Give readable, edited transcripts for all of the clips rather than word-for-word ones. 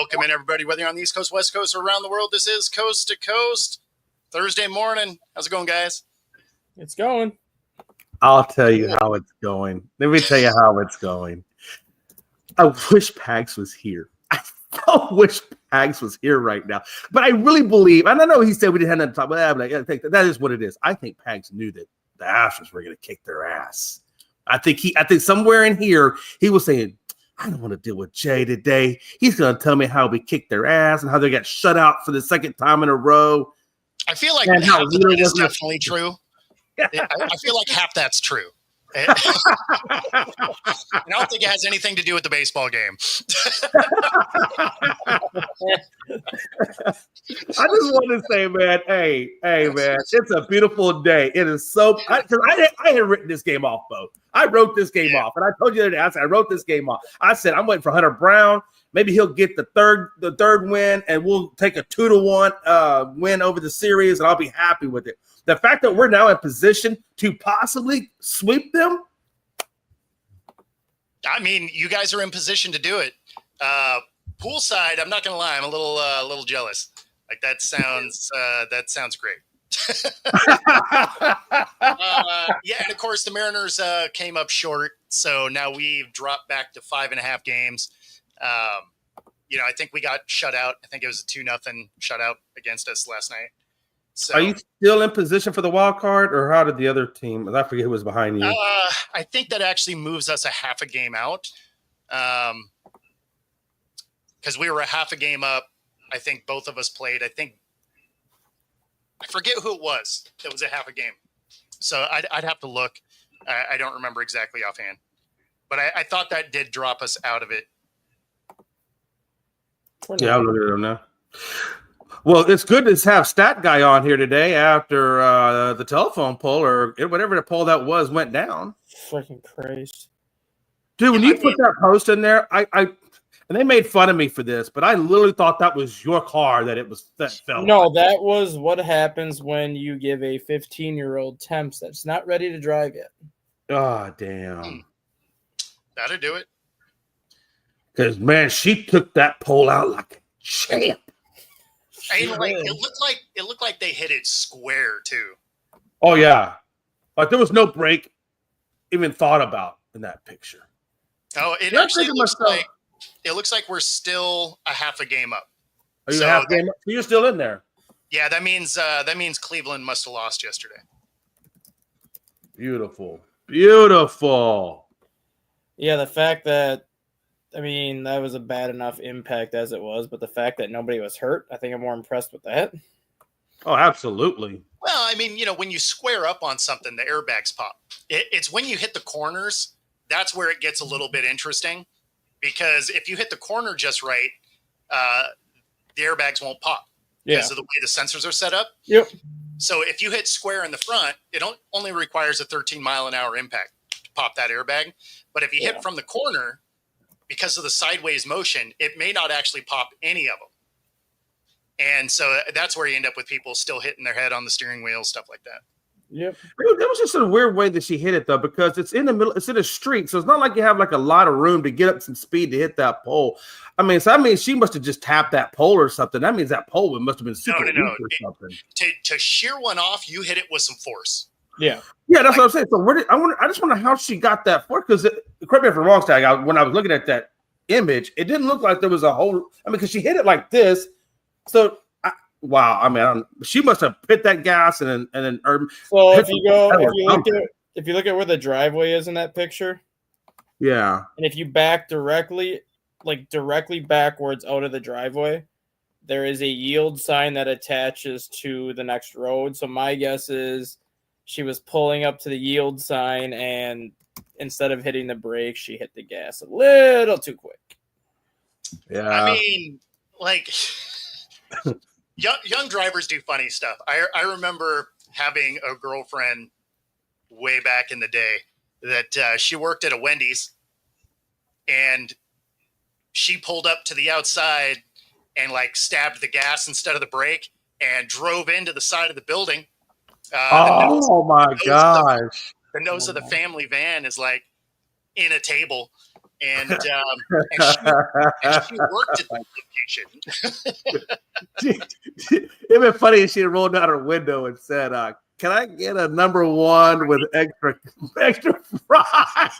welcome in, everybody, whether you're on the East Coast, West Coast, or around the world. This is Coast to Coast, Thursday morning. How's it going, guys? It's going. I'll tell you how it's going. Let me tell you how it's going. I wish Pags was here. I wish Pags was here right now. But I really believe, and I know he said we didn't have nothing to talk about, but I think that is what it is. I think Pags knew that the Astros were going to kick their ass. I think somewhere in here, he was saying, I don't want to deal with Jay today. He's going to tell me how we kicked their ass and how they got shut out for the second time in a row. I feel like half of that is definitely true. I feel like half that's true. And I don't think it has anything to do with the baseball game. I just want to say, man, hey, man, it's a beautiful day. It is so – I had written this game off, Bo. I wrote this game off, and I told you the other day, I said I wrote this game off. I said I'm waiting for Hunter Brown. Maybe he'll get the third win, and we'll take a 2-1 win over the series, and I'll be happy with it. The fact that we're now in position to possibly sweep them. I mean, you guys are in position to do it. Poolside, I'm not going to lie, I'm a little jealous. Like that sounds great. Yeah, and of course the Mariners came up short, so now we've dropped back to 5.5 games. I think we got shut out. I think it was a 2-0 shutout against us last night. So, are you still in position for the wild card, or how did the other team? I forget who was behind you. I think that actually moves us a half a game out, because we were a half a game up. I think both of us played. I forget who it was that was a half a game. So I'd have to look. I don't remember exactly offhand, but I thought that did drop us out of it. Yeah, I'll look at them now. Well, it's good to have Stat Guy on here today after the telephone poll or whatever the poll that was went down. Freaking Christ. Dude, when you put that post in there, and they made fun of me for this, but I literally thought that was your car that fell. No, that was what happens when you give a 15-year-old temps that's not ready to drive yet. Oh, damn. That'll do it. Because, man, she took that pole out like a champ. And it looked like they hit it square too. Oh yeah, like there was no break even thought about in that picture. Oh, it actually looks like we're still a half a game up. Are you half game up? You're still in there. Yeah, that means Cleveland must have lost yesterday. Beautiful. Yeah, the fact that. I mean, that was a bad enough impact as it was, but the fact that nobody was hurt, I think I'm more impressed with that. Oh, absolutely. Well, I mean, when you square up on something, the airbags pop. It's when you hit the corners, that's where it gets a little bit interesting, because if you hit the corner just right, the airbags won't pop because of the way the sensors are set up. Yep. So if you hit square in the front, it only requires a 13-mile-an-hour impact to pop that airbag. But if you hit from the corner, because of the sideways motion, it may not actually pop any of them. And so that's where you end up with people still hitting their head on the steering wheel, stuff like that. Yep. That was just a weird way that she hit it, though, because it's in the middle, it's in a street. So it's not like you have like a lot of room to get up some speed to hit that pole. I mean, she must have just tapped that pole or something. That means that pole must have been super weak or something. To shear one off, you hit it with some force. Yeah. Yeah, that's what I'm saying. So I just wonder how she got that for, because correct me if I'm wrong, Stag. When I was looking at that image, it didn't look like there was a whole. I mean, because she hit it like this. So wow. I mean, she must have hit that gas and then. So if you look at where the driveway is in that picture. Yeah. And if you back directly backwards out of the driveway, there is a yield sign that attaches to the next road. So my guess is she was pulling up to the yield sign, and instead of hitting the brake, she hit the gas a little too quick. Yeah. I mean, like, young drivers do funny stuff. I remember having a girlfriend way back in the day that she worked at a Wendy's, and she pulled up to the outside and like stabbed the gas instead of the brake and drove into the side of the building. My gosh. The nose of the family van is like in a table. and she worked at that location. It'd been funny if she had rolled out her window and said, "Can I get a number one with extra fries?"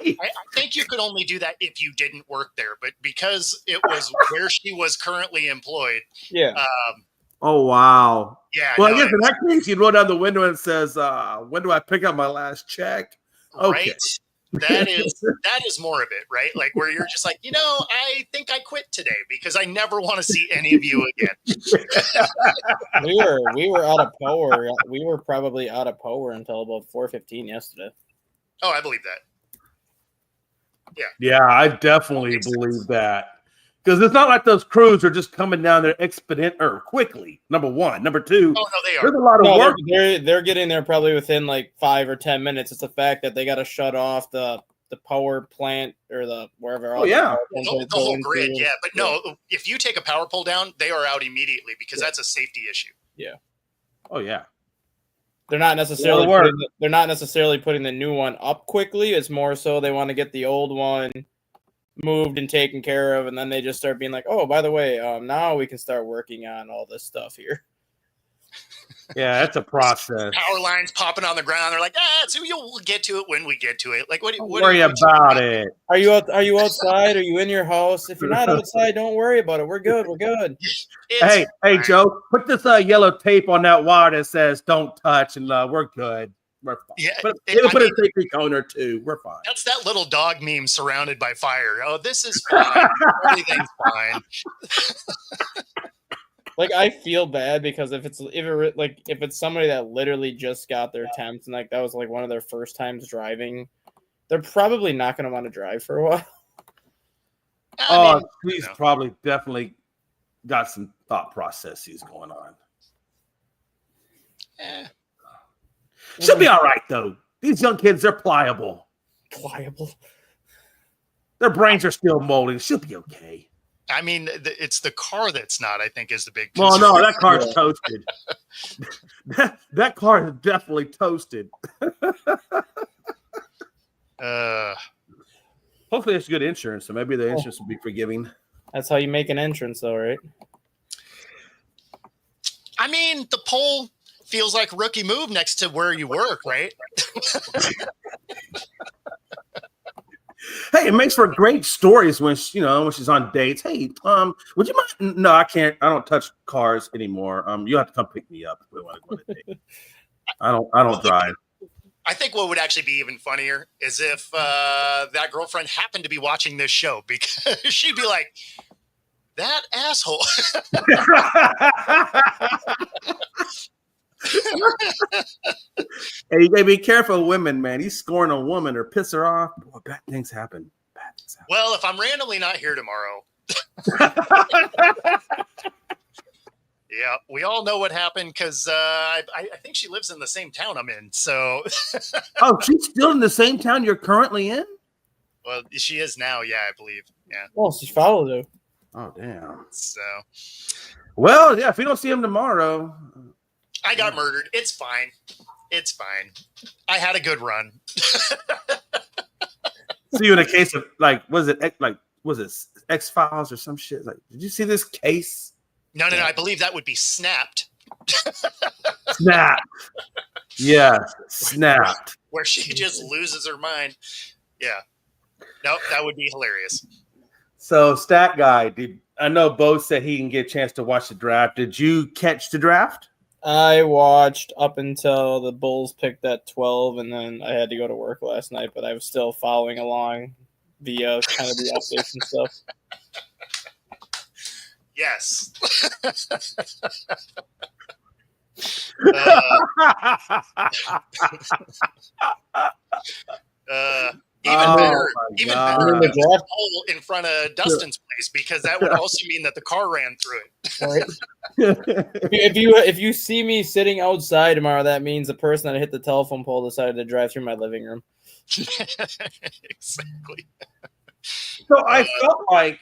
I think you could only do that if you didn't work there, but because it was where she was currently employed. Yeah. Oh wow. Yeah. Well, I guess in that case, you'd roll down the window and says, "When do I pick up my last check?" Okay. Right. That is more of it, right? Like where you're just like, I think I quit today because I never want to see any of you again. We were out of power. We were probably out of power until about 4:15 yesterday. Oh, I believe that. Yeah, I definitely believe that. Because it's not like those crews are just coming down there quickly. Number one. Number two, oh no, they are. There's a lot of work. They're getting there probably within like 5 or 10 minutes. It's the fact that they got to shut off the power plant or the wherever. Oh yeah, the whole grid. Yeah, but no, if you take a power pole down, they are out immediately because that's a safety issue. Yeah. Oh yeah. They're not necessarily putting the new one up quickly. It's more so they want to get the old one moved and taken care of, and then they just start being like, "Oh, by the way, now we can start working on all this stuff here." Yeah, that's a process. Power lines popping on the ground. They're like, so we'll get to it when we get to it. Like, don't worry about it. Are you outside? Are you in your house? If you're not outside, don't worry about it. We're good. We're good. Hey, Joe, put this yellow tape on that wire that says "Don't touch," and we're good. We're fine. Yeah, put a safety cone or two. We're fine. That's that little dog meme surrounded by fire. Oh, this is fine. Everything's fine. Like I feel bad because if it's somebody that literally just got their temps and like that was like one of their first times driving, they're probably not going to want to drive for a while. He's probably definitely got some thought processes going on. She'll be all right though. These young kids, they're pliable. Their brains are still molding. She'll be okay. I mean, it's the car that's not, I think, is the big concern. Well, no, that car's toasted. that car is definitely toasted. Hopefully it's good insurance, so maybe the insurance will be forgiving. That's how you make an entrance, though, right? I mean, the pole feels like a rookie move next to where you work, right? Hey, it makes for great stories when she's on dates. Hey, would you mind? No, I can't. I don't touch cars anymore. You have to come pick me up if we want to go on a date. I don't drive. I think what would actually be even funnier is if that girlfriend happened to be watching this show, because she'd be like, "That asshole." Hey, you gotta be careful, women, man. He's scoring a woman or piss her off. Boy, bad things happen. Well, if I'm randomly not here tomorrow, yeah, we all know what happened because I think she lives in the same town I'm in. So, oh, she's still in the same town you're currently in? Well, she is now. Yeah, I believe. Yeah. Well, she followed her. Oh, damn. So, well, yeah. If you don't see him tomorrow. I got murdered. It's fine. It's fine. I had a good run. See you in a case of was it X-Files or some shit? Like, did you see this case? No. I believe that would be Snapped. Snapped. Yeah, Snapped. Where she just loses her mind. Yeah. Nope, that would be hilarious. So, Stat Guy, I know Bo said he can get a chance to watch the draft. Did you catch the draft? I watched up until the Bulls picked at 12, and then I had to go to work last night, but I was still following along via kind of the updates and stuff. Yes. Even better in the hole in front of Dustin's place, because that would also mean that the car ran through it. If you see me sitting outside tomorrow, that means the person that hit the telephone pole decided to drive through my living room. Exactly. So I felt like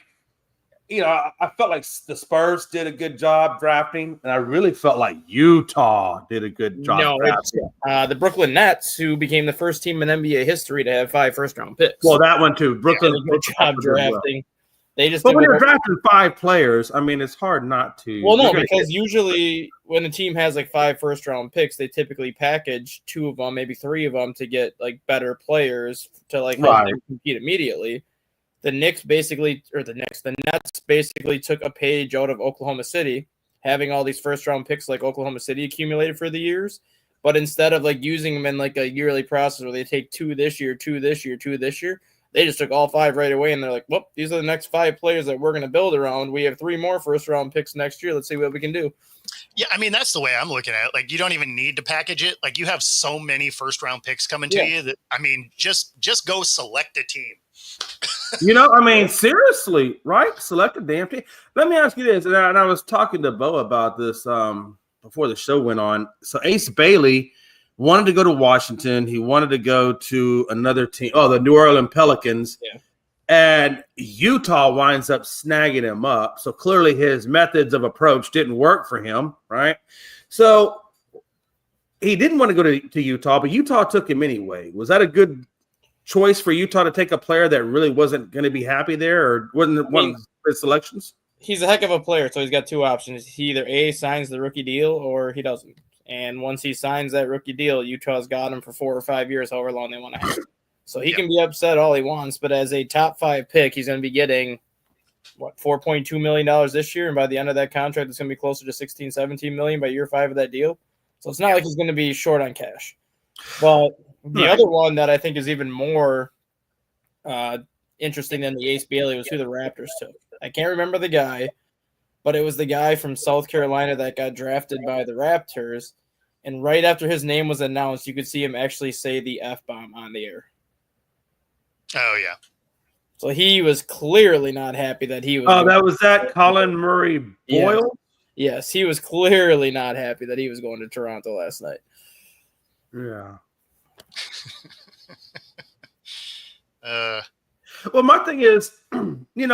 I felt like the Spurs did a good job drafting, and I really felt like Utah did a good job No, it's drafting. the Brooklyn Nets, who became the first team in NBA history to have 5 first-round picks. Well, that one too. Brooklyn did a good job drafting. They just but did when you're what- drafting 5 players, I mean, it's hard not to. Well, no, because usually when a team has like 5 first-round picks, they typically package 2 of them, maybe 3 of them, to get like better players to like help them compete immediately. The Nets basically took a page out of Oklahoma City, having all these first-round picks like Oklahoma City accumulated for the years. But instead of like using them in like a yearly process where they take 2 this year, 2 this year, 2 this year, they just took all 5 right away, and they're like, well, these are the next 5 players that we're going to build around. We have 3 more first-round picks next year. Let's see what we can do. Yeah, I mean, that's the way I'm looking at it. Like, you don't even need to package it. Like, you have so many first-round picks coming to you that, I mean, just go select a team. I mean, seriously, right? Select a damn team. Let me ask you this, and I was talking to Bo about this before the show went on. So Ace Bailey wanted to go to Washington. He wanted to go to another team. Oh, the New Orleans Pelicans. Yeah. And Utah winds up snagging him up. So clearly his methods of approach didn't work for him, right? So he didn't want to go to Utah, but Utah took him anyway. Was that a good choice for Utah to take a player that really wasn't going to be happy there, or wasn't one of his selections? He's a heck of a player, so he's got 2 options. He either A, signs the rookie deal, or he doesn't. And once he signs that rookie deal, Utah's got him for 4 or 5 years, however long they want to have him. So he can be upset all he wants, but as a top 5 pick, he's going to be getting, $4.2 million this year, and by the end of that contract, it's going to be closer to $16-17 million by year 5 of that deal. So it's not like he's going to be short on cash. But the other one that I think is even more interesting than the Ace Bailey was who the Raptors took. I can't remember the guy, but it was the guy from South Carolina that got drafted by the Raptors. And right after his name was announced, you could see him actually say the F-bomb on the air. Oh, yeah. So he was clearly not happy that he was. Oh, that was that Colin Murray Boyle? Yes, he was clearly not happy that he was going to Toronto last night. Yeah. Well, my thing is, you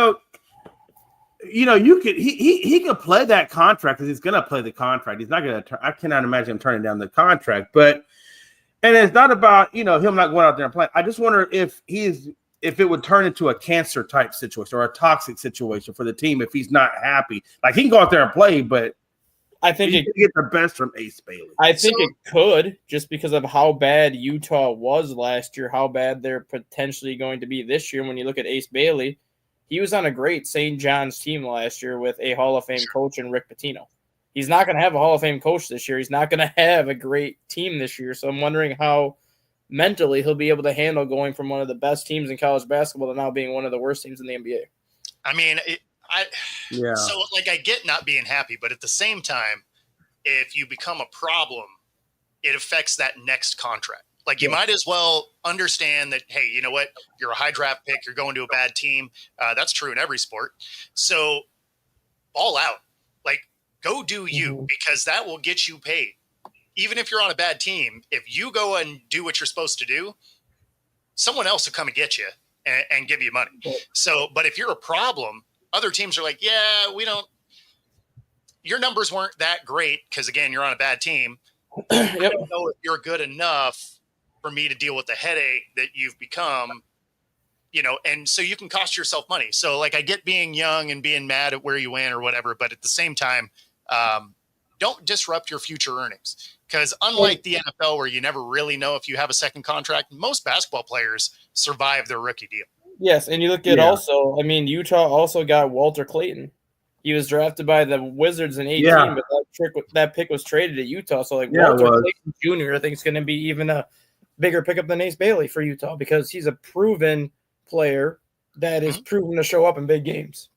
could he could play that contract because he's going to play the contract. He's not going to. I cannot imagine him turning down the contract. But and it's not about him not going out there and playing. I just wonder if it would turn into a cancer type situation or a toxic situation for the team if he's not happy. Like, he can go out there and play, but I think he can get the best from Ace Bailey. I think it could, just because of how bad Utah was last year, how bad they're potentially going to be this year. When you look at Ace Bailey, he was on a great St. John's team last year with a Hall of Fame coach in Rick Pitino. He's not going to have a Hall of Fame coach this year. He's not going to have a great team this year. So I'm wondering how mentally he'll be able to handle going from one of the best teams in college basketball to now being one of the worst teams in the NBA. I mean, so like, I get not being happy, but at the same time, if you become a problem, it affects that next contract. Like, you might as well understand that, hey, you know what? You're a high draft pick. You're going to a bad team. That's true in every sport. So all out, like, go do you, because that will get you paid. Even if you're on a bad team, if you go and do what you're supposed to do, someone else will come and get you and give you money. So, but if you're a problem, other teams are like, yeah, we don't, your numbers weren't that great because, again, you're on a bad team. I don't know if you're good enough for me to deal with the headache that you've become, and so you can cost yourself money. So, like, I get being young and being mad at where you went or whatever, but at the same time, don't disrupt your future earnings. Because unlike the NFL, where you never really know if you have a second contract, most basketball players survive their rookie deal. Yes, and you look at also, I mean, Utah also got Walter Clayton. He was drafted by the Wizards in 18, but that pick was traded to Utah. So, like, Walter Clayton Jr., I think, is going to be even a bigger pickup than Ace Bailey for Utah, because he's a proven player that is proven to show up in big games.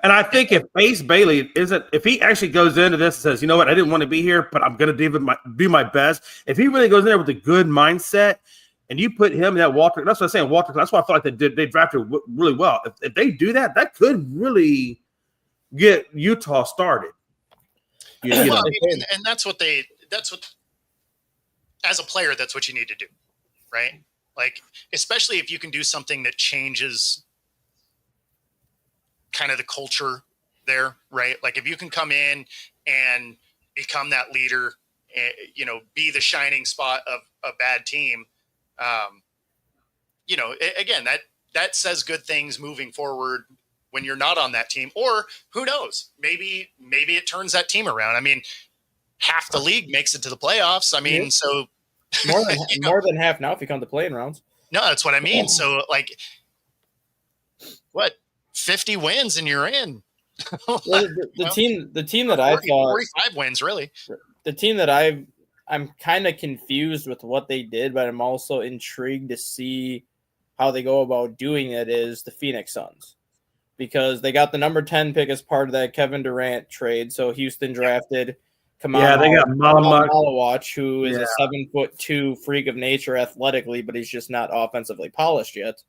And I think if Ace Bailey if he actually goes into this and says, you know what, I didn't want to be here, but I'm going to do my best. If he really goes in there with a good mindset, and you put him in that Walter, that's what I'm saying, Walter. That's why I feel like they drafted really well. If they do that, that could really get Utah started. And that's what as a player, that's what you need to do, right? Like, especially if you can do something that changes kind of the culture there, right? Like if you can come in and become that leader, you know, be the shining spot of a bad team, you know, again, that says good things moving forward when you're not on that team. Or who knows, maybe it turns that team around. I mean, half the league makes it to the playoffs. I mean, so more than half now if you come to playing rounds. No, that's what I mean. So like, what, 50 wins and you're in. Well, the team that I thought 45 wins, really. The team that I'm kind of confused with what they did, but I'm also intrigued to see how they go about doing it is the Phoenix Suns, because they got the number 10 pick as part of that Kevin Durant trade. So Houston drafted they got Malawach, who is a 7'2" freak of nature athletically, but he's just not offensively polished yet.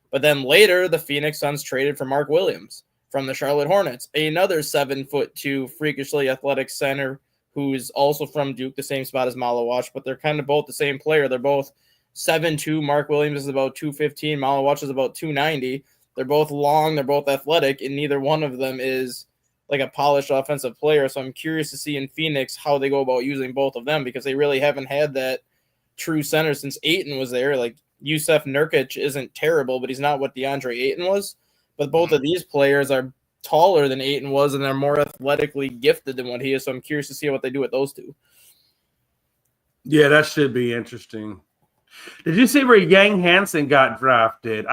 But then later, the Phoenix Suns traded for Mark Williams from the Charlotte Hornets, another 7'2" freakishly athletic center who's also from Duke, the same spot as Malawach, but they're kind of both the same player. They're both 7'2". Mark Williams is about 215. Malawach is about 290. They're both long. They're both athletic, and neither one of them is like a polished offensive player. So I'm curious to see in Phoenix how they go about using both of them, because they really haven't had that true center since Ayton was there. Like Yusuf Nurkic isn't terrible, but he's not what DeAndre Ayton was. But both of these players are taller than Ayton was, and they're more athletically gifted than what he is. So I'm curious to see what they do with those two. Yeah, that should be interesting. Did you see where Yang Hansen got drafted?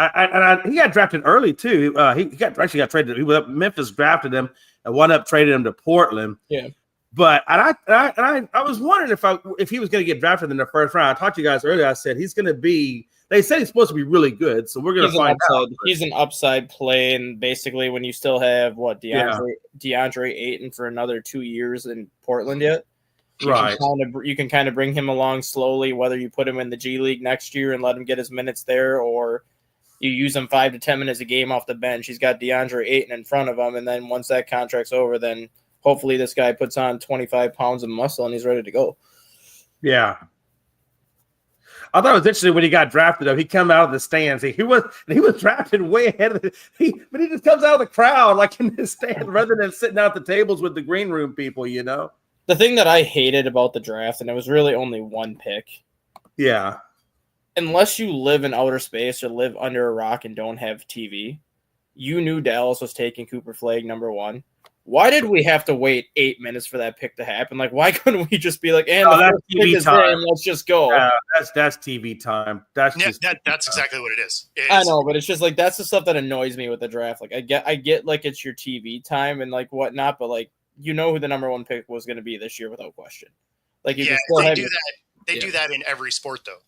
He got drafted early too. He got traded. He was up, Memphis drafted him and wound up trading him to Portland. Yeah. But I was wondering if he was going to get drafted in the first round. I talked to you guys earlier. I said he's going to be. They said he's supposed to be really good, so we're going to find out. He's an upside play, and basically when you still have DeAndre Ayton for another 2 years in Portland yet. Right. You can kind of bring him along slowly, whether you put him in the G League next year and let him get his minutes there, or you use him 5 to 10 minutes a game off the bench. He's got DeAndre Ayton in front of him, and then once that contract's over, then hopefully this guy puts on 25 pounds of muscle and he's ready to go. Yeah. I thought it was interesting when he got drafted. He came out of the stands. He was drafted way ahead of but he just comes out of the crowd like in the stand rather than sitting out the tables with the green room people, you know. The thing that I hated about the draft, and it was really only one pick. Yeah. Unless you live in outer space or live under a rock and don't have TV, you knew Dallas was taking Cooper Flagg number 1. Why did we have to wait 8 minutes for that pick to happen? Like, why couldn't we just be like, and the first pick is in, let's just go? That's TV time. That's exactly what it is. I know, but it's just like that's the stuff that annoys me with the draft. Like, I get like it's your TV time and like whatnot, but like you know who the number 1 pick was going to be this year without question. Like, do that in every sport though.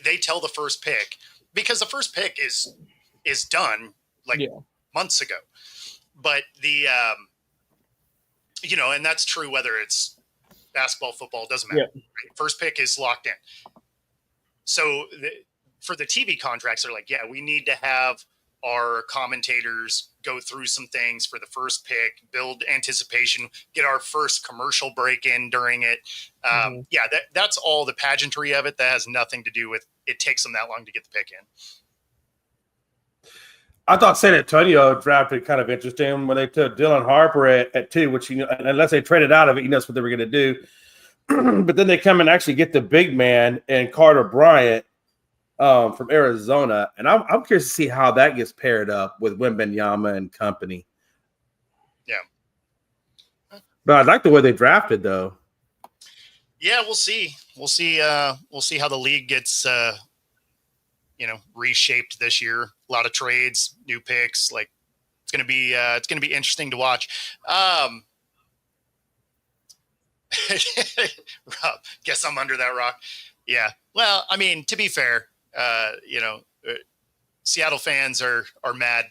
They tell the first pick because the first pick is done like months ago, but the you know, and that's true whether it's basketball, football, doesn't matter. Yeah. Right? First pick is locked in. So for the TV contracts, they're like, yeah, we need to have our commentators go through some things for the first pick, build anticipation, get our first commercial break in during it. Yeah, that's all the pageantry of it. That has nothing to do with it takes them that long to get the pick in. I thought San Antonio drafted kind of interesting when they took Dylan Harper at 2, which, you know, unless they traded out of it, you know, that's what they were going to do. But then they come and actually get the big man and Carter Bryant from Arizona. And I'm curious to see how that gets paired up with Wembanyama and company. Yeah. But I like the way they drafted, though. Yeah, we'll see. We'll see how the league gets reshaped this year. A lot of trades, new picks. Like it's gonna be interesting to watch. Rob, guess I'm under that rock. Yeah. Well, I mean, to be fair, Seattle fans are mad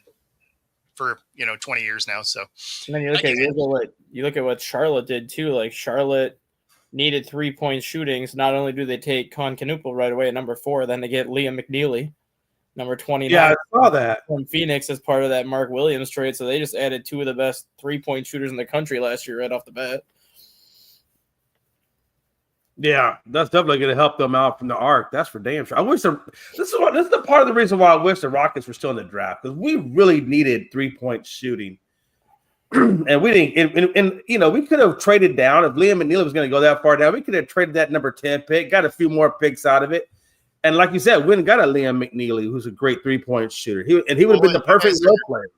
for 20 years now. So and then you look at what Charlotte did too. Like Charlotte needed 3-point shootings. Not only do they take Con Canupel right away at number 4, then they get Liam McNeely, number 29. Yeah, I saw that from Phoenix as part of that Mark Williams trade. So they just added 2 of the best 3-point shooters in the country last year right off the bat. Yeah, that's definitely going to help them out from the arc. That's for damn sure. I wish this is the part of the reason why I wish the Rockets were still in the draft, because we really needed 3-point shooting. and we didn't. And we could have traded down if Liam McNeely was going to go that far down. We could have traded that number 10 pick, got a few more picks out of it, and like you said, we didn't got a Liam McNeely who's a great 3-point shooter. He would have been the perfect role player.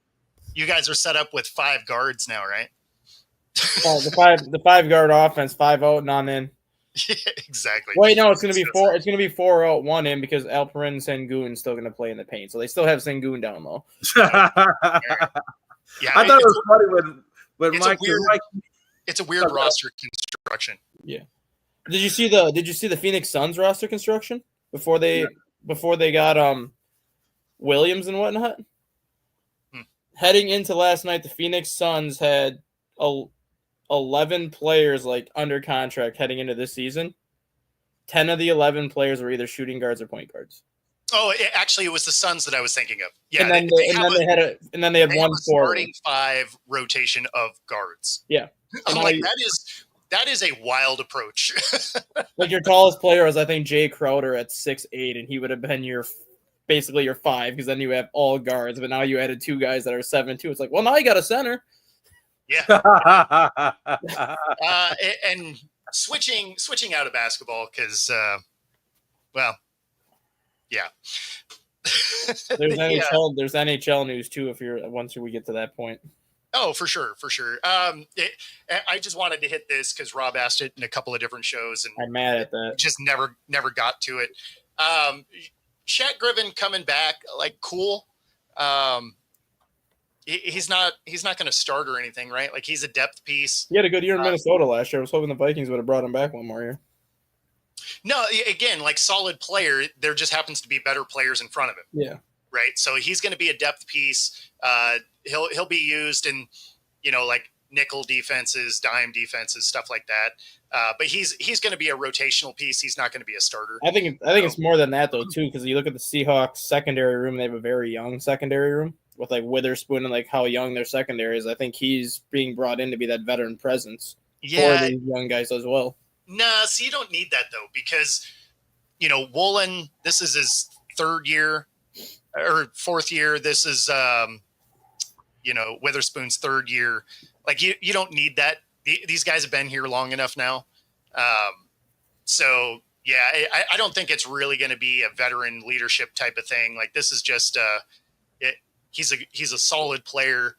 You guys are set up with 5 guards now, right? The 5-guard offense, 5 out, none in. Yeah, exactly. Wait, no, it's gonna be 4. It's gonna be 4 out, 1 in because Alperin Sengun's still gonna play in the paint, so they still have Sengun down low. Yeah, I thought it was funny when it's Mike. It's a weird roster construction. Yeah. Did you see the Phoenix Suns roster construction before they got Williams and whatnot? Heading into last night, the Phoenix Suns had 11 players under contract heading into this season. 10 of the 11 players were either shooting guards or point guards. Oh, it was the Suns that I was thinking of. Yeah, and then they had one starting 5 rotation of guards. Yeah, I'm like, that is a wild approach. Your tallest player was, I think, Jay Crowder at 6'8", and he would have been basically your 5 because then you have all guards. But now you added 2 guys that are 7'2". It's like, well, now you got a center. Yeah. And switching out of basketball because, yeah. There's NHL news too. Once we get to that point. Oh, for sure. I just wanted to hit this because Rob asked it in a couple of different shows, and I'm mad at that. Just never got to it. Shaq Griffin coming back, cool. He's not going to start or anything, right? He's a depth piece. He had a good year in Minnesota last year. I was hoping the Vikings would have brought him back one more year. No, again, solid player. There just happens to be better players in front of him. Yeah. Right. So he's going to be a depth piece. He'll be used in, nickel defenses, dime defenses, stuff like that. But he's going to be a rotational piece. He's not going to be a starter. I think it's more than that though too, because you look at the Seahawks secondary room. They have a very young secondary room with Witherspoon and how young their secondary is. I think he's being brought in to be that veteran presence for these young guys as well. Nah, so you don't need that though, because Woolen, this is his 3rd year or 4th year. This is Witherspoon's 3rd year. You don't need that. These guys have been here long enough now. So yeah, I don't think it's really going to be a veteran leadership type of thing. This is just he's a solid player.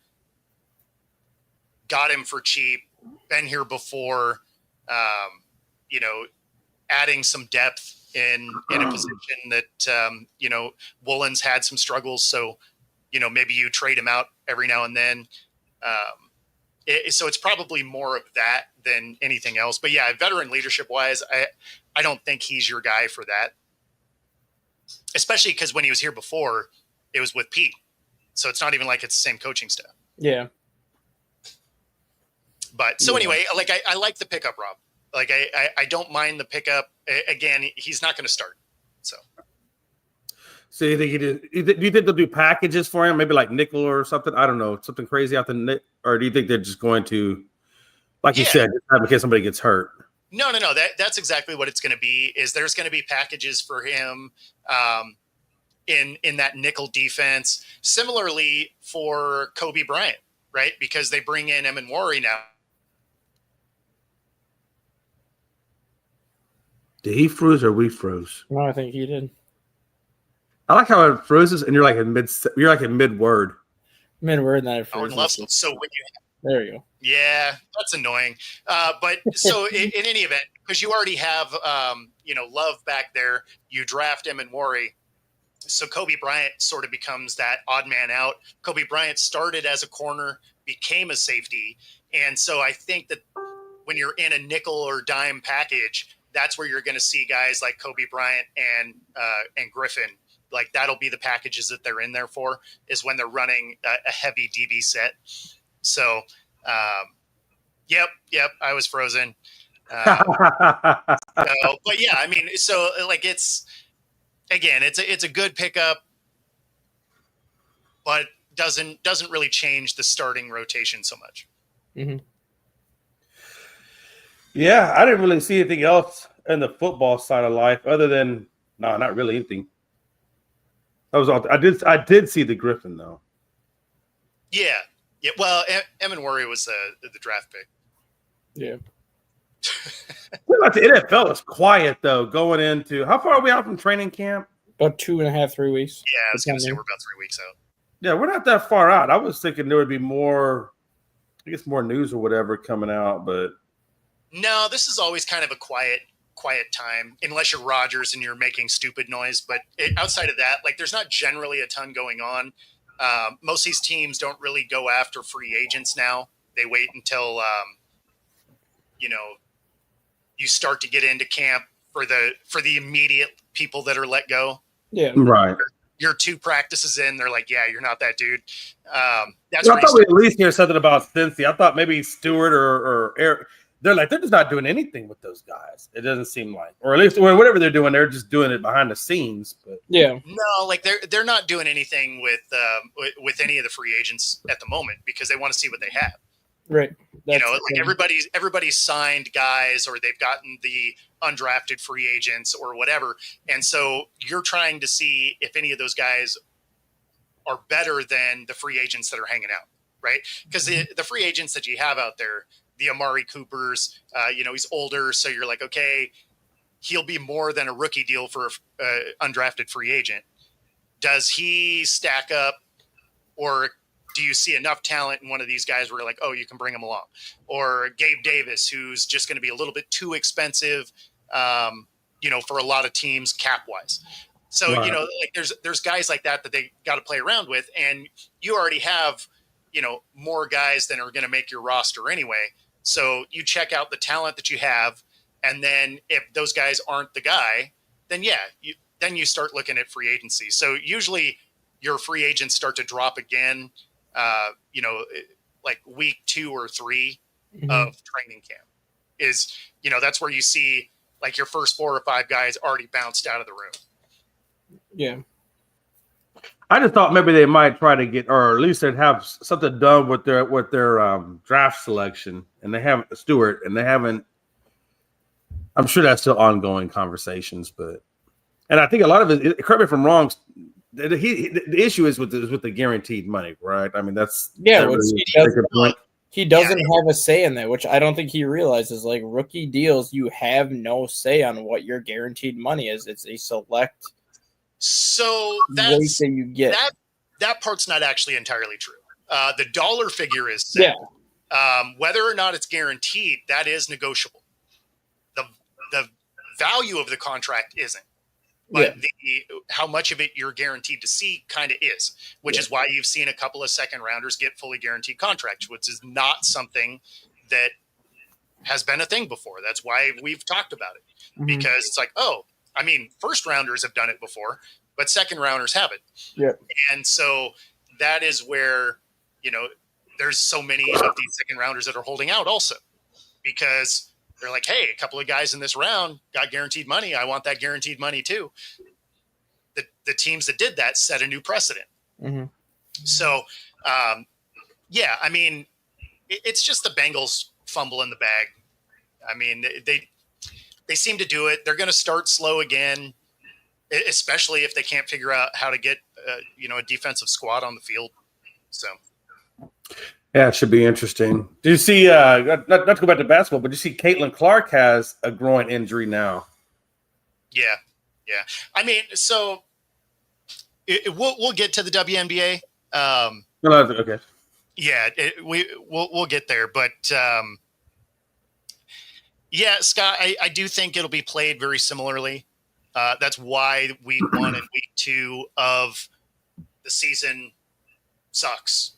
Got him for cheap. Been here before. Adding some depth in a position that, Woolen's had some struggles. So, maybe you trade him out every now and then. So it's probably more of that than anything else. But yeah, veteran leadership wise, I don't think he's your guy for that. Especially because when he was here before, it was with Pete. So it's not even it's the same coaching staff. Yeah. But so anyway, I like the pickup, Rob. I don't mind the pickup. Again, he's not going to start. So you think do you think they'll do packages for him, maybe nickel or something? I don't know, something crazy out the or do you think they're just going to, you said, in case somebody gets hurt? No. That's exactly what it's going to be. Is there's going to be packages for him in that nickel defense. Similarly for Kobe Bryant, right? Because they bring in Emanwari now. Did he freeze or we froze? No, I think he did. I like how it freezes and you're in mid-word. Mid-word, and then it freezes. So when you there you go. Yeah, that's annoying. But so in any event, because you already have Love back there, you draft Emanwari. So Kobe Bryant sort of becomes that odd man out. Kobe Bryant started as a corner, became a safety. And so I think that when you're in a nickel or dime package, that's where you're going to see guys like Kobe Bryant and Griffin. That'll be the packages that they're in there for, is when they're running a heavy DB set. So, yep, I was frozen. But yeah, I mean, so it's a good pickup, but doesn't really change the starting rotation so much. Mm-hmm. Yeah, I didn't really see anything else in the football side of life other than not really anything. That was all. I did see the Griffin though. Yeah, Yeah, well, Emin Worry was the draft pick. Yeah. What about the NFL is quiet though. Going into how far are we out from training camp? About 2.5, 3 weeks. Yeah, I was going to say we're about 3 weeks out. Yeah, we're not that far out. I was thinking there would be more, I guess, more news or whatever coming out, but no, this is always kind of a quiet time, unless you're Rodgers and you're making stupid noise. But outside of that, like, there's not generally a ton going on. Most of these teams don't really go after free agents now. They wait until you start to get into camp for the immediate people that are let go. Yeah, right. You're 2 practices in, they're like, yeah, you're not that dude. That's I thought we at least hear something about Cincy. I thought maybe Stewart or Eric. They're just not doing anything with those guys. It doesn't seem like, or at least whatever they're doing, they're just doing it behind the scenes. But yeah, no, like they're not doing anything with any of the free agents at the moment because they want to see what they have. Right. That's like everybody's signed guys, or they've gotten the undrafted free agents or whatever, and so you're trying to see if any of those guys are better than the free agents that are hanging out, right? Because the free agents that you have out there, the Amari Coopers, he's older, so you're like, okay, he'll be more than a rookie deal for an undrafted free agent. Does he stack up, or do you see enough talent in one of these guys where you're like, oh, you can bring him along? Or Gabe Davis, who's just going to be a little bit too expensive, for a lot of teams cap-wise. So, right. Like there's guys like that they got to play around with, and you already have, more guys than are going to make your roster anyway. So you check out the talent that you have, and then if those guys aren't the guy, then you start looking at free agency. So usually your free agents start to drop again, like week 2 or 3 of training camp is, that's where you see like your first 4 or 5 guys already bounced out of the room. Yeah. I just thought maybe they might try to get, or at least they'd have something done with their draft selection, and they haven't Stewart, and they haven't. I'm sure that's still ongoing conversations, and I think a lot of it. Correct me if I'm wrong. The issue is with the guaranteed money, right? I mean, that's he doesn't Yeah. have a say in that, which I don't think he realizes. Like rookie deals, you have no say on what your guaranteed money is. It's a select. So rate that you get. That part's not actually entirely true. The dollar figure is set. Yeah. Whether or not it's guaranteed, that is negotiable. The value of the contract isn't, but how much of it you're guaranteed to see kind of is, which is why you've seen a couple of second rounders get fully guaranteed contracts, which is not something that has been a thing before. That's why we've talked about it, because it's like, first rounders have done it before, but second rounders haven't. Yeah. And so that is where, there's so many of these second rounders that are holding out also, because they're like, hey, a couple of guys in this round got guaranteed money. I want that guaranteed money too. The teams that did that set a new precedent. So, it's just the Bengals fumble in the bag. I mean, they seem to do it. They're going to start slow again, especially if they can't figure out how to get a defensive squad on the field. So, yeah, it should be interesting. Do you see? Not to go back to basketball, but you see, Caitlin Clark has a groin injury now. Yeah. I mean, so we'll get to the WNBA. Okay. Yeah, we'll get there, but. Scott, I do think it'll be played very similarly. That's why week 1 and week 2 of the season sucks,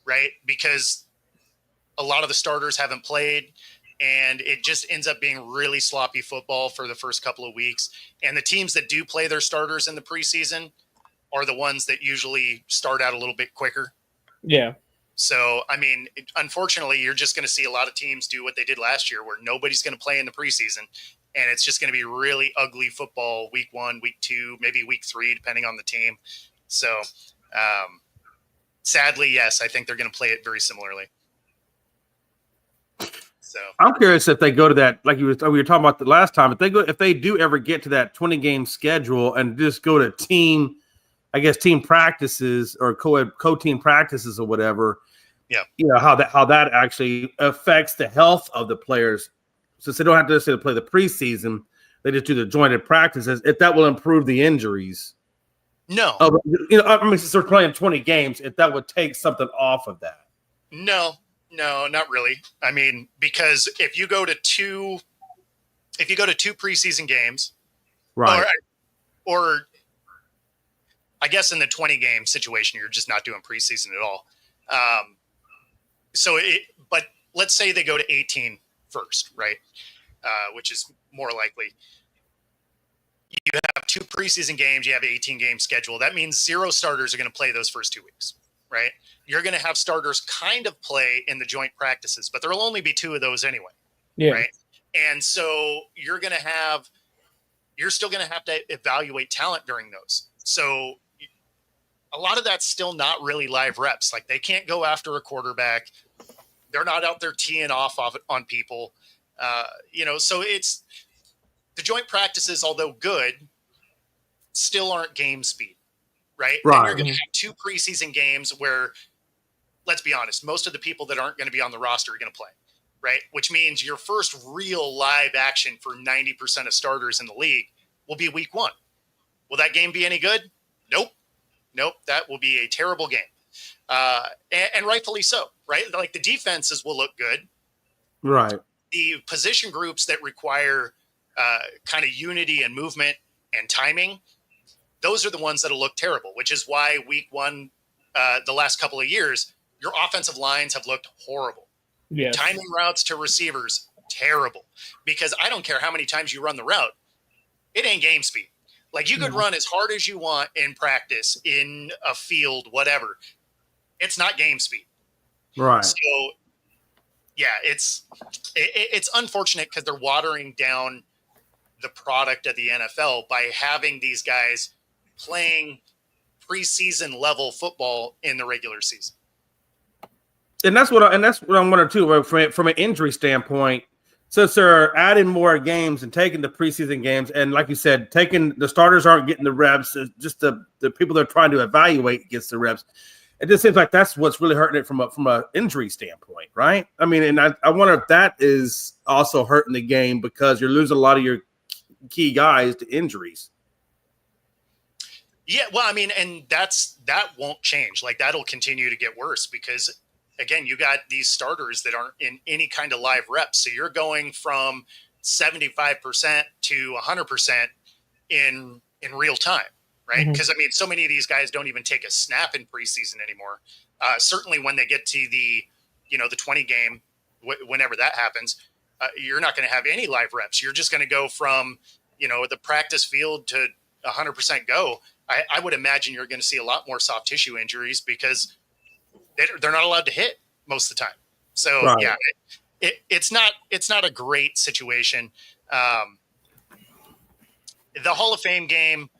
right? Because a lot of the starters haven't played, and it just ends up being really sloppy football for the first couple of weeks. And the teams that do play their starters in the preseason are the ones that usually start out a little bit quicker. Yeah. So, I mean, unfortunately, you're just going to see a lot of teams do what they did last year, where nobody's going to play in the preseason, and it's just going to be really ugly football week 1, week 2, maybe week 3, depending on the team. So, sadly, yes, I think they're going to play it very similarly. So I'm curious if they go to that, like we were talking about the last time. If they do ever get to that 20-game schedule and just go to team practices or co-team practices or whatever. Yeah. how that actually affects the health of the players, since they don't have to necessarily play the preseason, they just do the jointed practices. If that will improve the injuries, No, since they're playing 20 games, if that would take something off of that. no, not really. I mean, because if you go to two preseason games, Right. or I guess in the 20 game situation, you're just not doing preseason at all. But let's say they go to 18 first, right? Which is more likely. You have 2 preseason games, you have an 18 game schedule. That means 0 starters are going to play those first 2 weeks, right? You're going to have starters kind of play in the joint practices, but there'll only be 2 of those anyway. Yeah. Right. And so you're still going to have to evaluate talent during those. So a lot of that's still not really live reps. Like, they can't go after a quarterback. They're not out there teeing off on people. So it's the joint practices, although good, still aren't game speed, right? Right. Then you're going to have 2 preseason games where, let's be honest, most of the people that aren't going to be on the roster are going to play, right? Which means your first real live action for 90% of starters in the league will be week 1. Will that game be any good? Nope. That will be a terrible game. And rightfully so, right? Like, the defenses will look good. Right. The position groups that require kind of unity and movement and timing, those are the ones that'll look terrible, which is why week 1, the last couple of years, your offensive lines have looked horrible. Yes. Timing routes to receivers, terrible. Because I don't care how many times you run the route, it ain't game speed. Like, you could run as hard as you want in practice, in a field, whatever. It's not game speed. Right. So, yeah, it's unfortunate because they're watering down the product of the NFL by having these guys playing preseason level football in the regular season. And that's what I'm wondering too. From an injury standpoint, since they're adding more games and taking the preseason games, and like you said, taking the starters aren't getting the reps, just the people they're trying to evaluate gets the reps. It just seems like that's what's really hurting it from a injury standpoint, right? I mean, and I wonder if that is also hurting the game because you're losing a lot of your key guys to injuries. Yeah, well, I mean, and that won't change. Like, that'll continue to get worse because, again, you got these starters that aren't in any kind of live reps. So you're going from 75% to 100% in real time, right? Because, I mean, so many of these guys don't even take a snap in preseason anymore. Certainly when they get to the 20 game, whenever that happens, you're not going to have any live reps. You're just going to go from, the practice field to 100% go. I would imagine you're going to see a lot more soft tissue injuries because they're not allowed to hit most of the time. So right. Yeah, it's not a great situation. The Hall of Fame game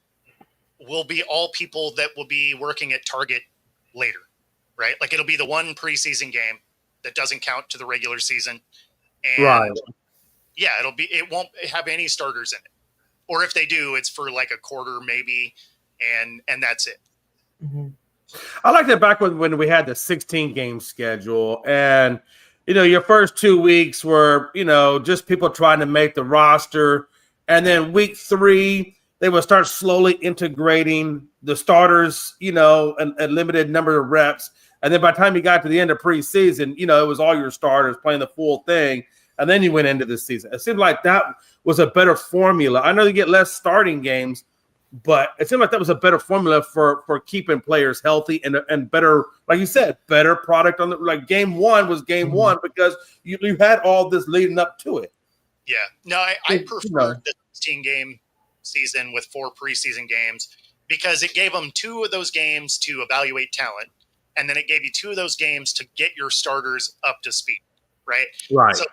will be all people that will be working at Target later, right? Like, it'll be the one preseason game that doesn't count to the regular season. And right. Yeah, it won't have any starters in it. Or if they do, it's for like a quarter maybe, and that's it. Mm-hmm. I like that back when we had the 16 game schedule, and your first 2 weeks were just people trying to make the roster, and then week 3 they would start slowly integrating the starters, a limited number of reps, and then by the time you got to the end of preseason, it was all your starters playing the full thing, and then you went into the season. It seemed like that was a better formula. I know you get less starting games, but it seemed like that was a better formula for keeping players healthy and better, like you said, better product on the, like, game 1 was game 1 because you had all this leading up to it. Yeah, no, I preferred the 16 game season with 4 preseason games because it gave them 2 of those games to evaluate talent, and then it gave you 2 of those games to get your starters up to speed, right? Right. So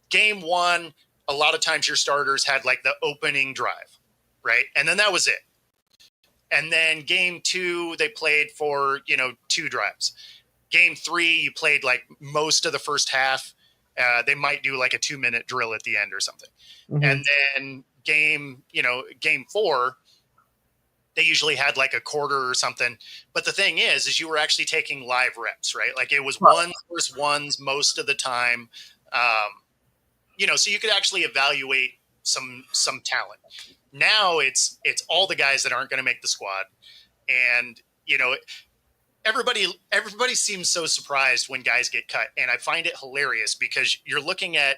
game 1, a lot of times your starters had like the opening drive, right? And then that was it. And then game 2, they played for, 2 drives. Game 3, you played like most of the first half. They might do like a 2-minute drill at the end or something. Mm-hmm. And then game 4, they usually had like a quarter or something. But the thing is you were actually taking live reps, right? Like it was ones versus ones most of the time. So you could actually evaluate some talent. Now it's all the guys that aren't going to make the squad. And, everybody seems so surprised when guys get cut. And I find it hilarious because you're looking at,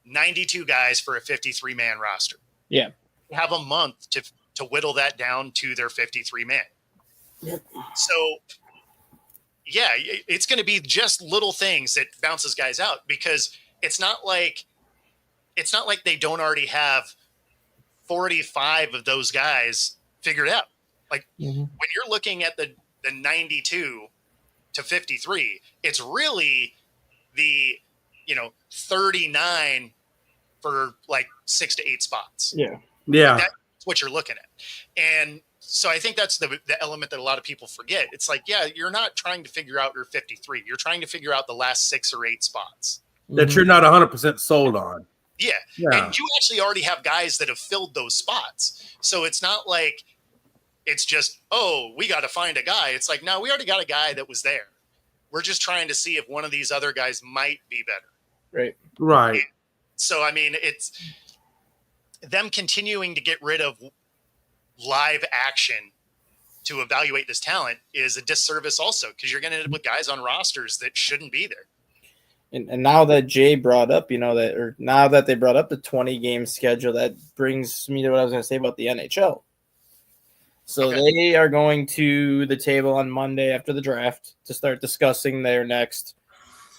92 guys for a 53-man roster. Yeah. You have a month to whittle that down to their 53-man. Yep. So, yeah, it's going to be just little things that bounces guys out, because it's not like they don't already have 45 of those guys figured out. Like when you're looking at the 92 to 53, it's really the 39 for like 6 to 8 spots. Yeah. Yeah. That's what you're looking at. And so I think that's the element that a lot of people forget. It's like, yeah, you're not trying to figure out your 53. You're trying to figure out the last 6 or 8 spots That you're not 100% sold on. Yeah. And you actually already have guys that have filled those spots. So it's not like it's just, oh, we got to find a guy. It's like, no, we already got a guy that was there. We're just trying to see if one of these other guys might be better. Right. So, I mean, it's them continuing to get rid of live action to evaluate this talent is a disservice also, because you're going to end up with guys on rosters that shouldn't be there. And now that Jay brought up, now that they brought up the 20-game schedule, that brings me to what I was going to say about the NHL. So they are going to the table on Monday after the draft to start discussing their next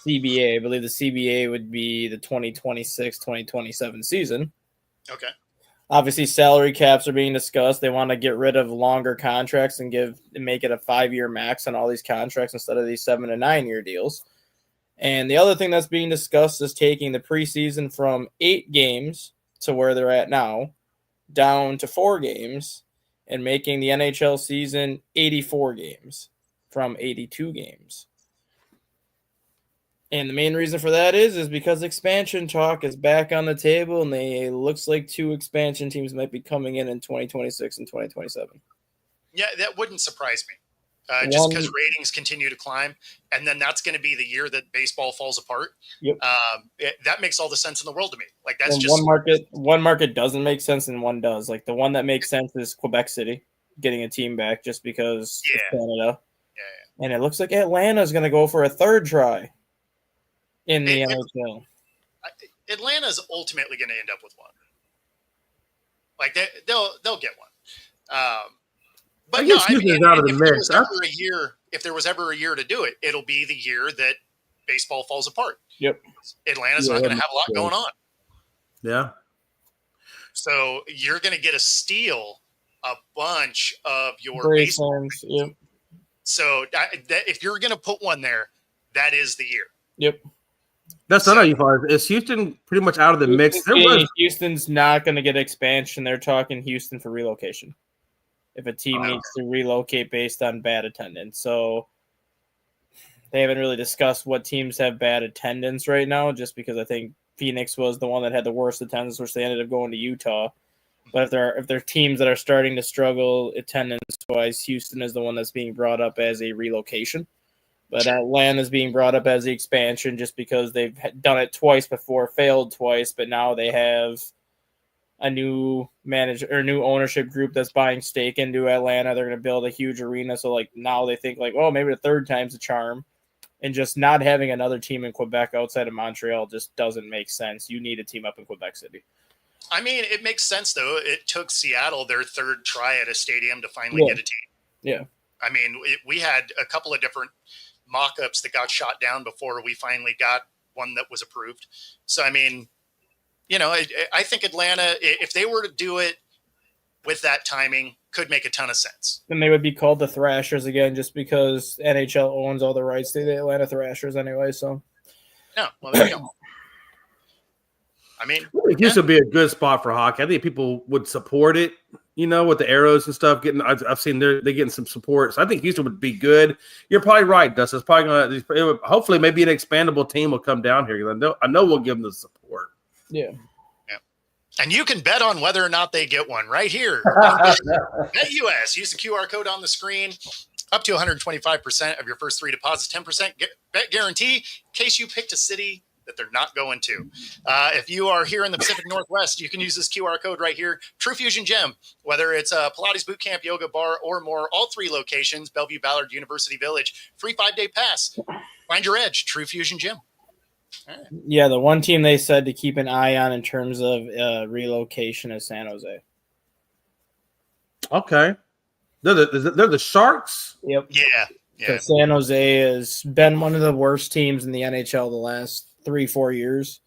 CBA. I believe the CBA would be the 2026-2027 season. Okay. Obviously, salary caps are being discussed. They want to get rid of longer contracts and make it a 5-year max on all these contracts instead of these 7 to 9 year deals. And the other thing that's being discussed is taking the preseason from 8 games to where they're at now down to 4 games and making the NHL season 84 games from 82 games. And the main reason for that is because expansion talk is back on the table, and it looks like 2 expansion teams might be coming in 2026 and 2027. Yeah, that wouldn't surprise me. Just because ratings continue to climb, and then that's going to be the year that baseball falls apart. Yep. That makes all the sense in the world to me. Like that's just one market doesn't make sense and one does. Like the one that makes sense is Quebec City getting a team back just because it's Canada. Yeah. And it looks like Atlanta is going to go for a 3rd try in the NHL. Atlanta's ultimately going to end up with one. Like they'll get one. But no, I mean, if there was ever a year to do it, it'll be the year that baseball falls apart. Yep. Atlanta's not going to have a lot going on. Yeah. So you're going to get a steal a bunch of your baseball. Yep. So if you're going to put one there, that is the year. Yep. That's not how you far. Is Houston pretty much out of the mix? Houston's not going to get expansion. They're talking Houston for relocation if a team needs to relocate based on bad attendance. So they haven't really discussed what teams have bad attendance right now, just because I think Phoenix was the one that had the worst attendance, which they ended up going to Utah. But if there are teams that are starting to struggle attendance-wise, Houston is the one that's being brought up as a relocation. But Atlanta is being brought up as the expansion just because they've done it twice before, failed twice, but now they have a new manager or new ownership group that's buying stake into Atlanta. They're going to build a huge arena. So now they think maybe the 3rd time's a charm, and just not having another team in Quebec outside of Montreal just doesn't make sense. You need a team up in Quebec City. I mean, it makes sense though. It took Seattle their 3rd try at a stadium to finally get a team. Yeah. I mean, we had a couple of different mock-ups that got shot down before we finally got one that was approved. So, I mean, I think Atlanta, if they were to do it with that timing, could make a ton of sense. And they would be called the Thrashers again, just because NHL owns all the rights to the Atlanta Thrashers anyway. So, yeah, well, there you go. I mean, I think Houston would be a good spot for hockey. I think people would support it, with the arrows and stuff. I've seen they're getting some support. So I think Houston would be good. You're probably right, Dustin. It's probably going to hopefully maybe an expandable team will come down here. I know we'll give them the support. Yeah. And you can bet on whether or not they get one right here. BetUS. Use the QR code on the screen. Up to 125% of your first 3 deposits, 10% bet guarantee in case you picked a city that they're not going to. If you are here in the Pacific Northwest, you can use this QR code right here. True Fusion Gym, whether it's a Pilates boot camp, yoga bar, or more, all 3 locations, Bellevue, Ballard, University Village, free 5-day pass. Find your edge, True Fusion Gym. Right. Yeah, the one team they said to keep an eye on in terms of relocation is San Jose. Okay. They're the Sharks? Yep. Yeah. So San Jose has been one of the worst teams in the NHL the last 3-4 years.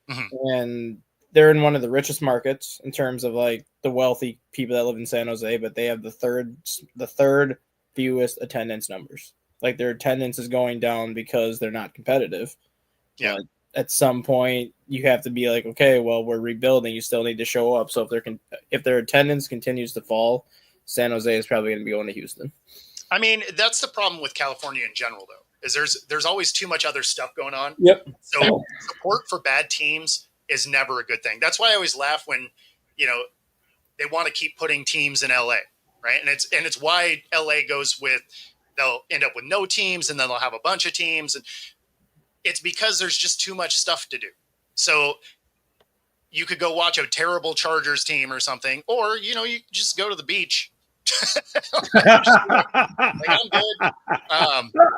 Mm-hmm. And they're in one of the richest markets in terms of like the wealthy people that live in San Jose, but they have the third fewest attendance numbers. Like their attendance is going down because they're not competitive. Yeah. But at some point you have to be like, okay, well, we're rebuilding. You still need to show up. So if their attendance continues to fall, San Jose is probably going to be going to Houston. I mean, that's the problem with California in general, though, is there's always too much other stuff going on. Yep. So support for bad teams is never a good thing. That's why I always laugh when, they want to keep putting teams in LA, right? And it's why LA goes with, they'll end up with no teams and then they'll have a bunch of teams. And it's because there's just too much stuff to do. So you could go watch a terrible Chargers team or something, or, you just go to the beach. I'm good.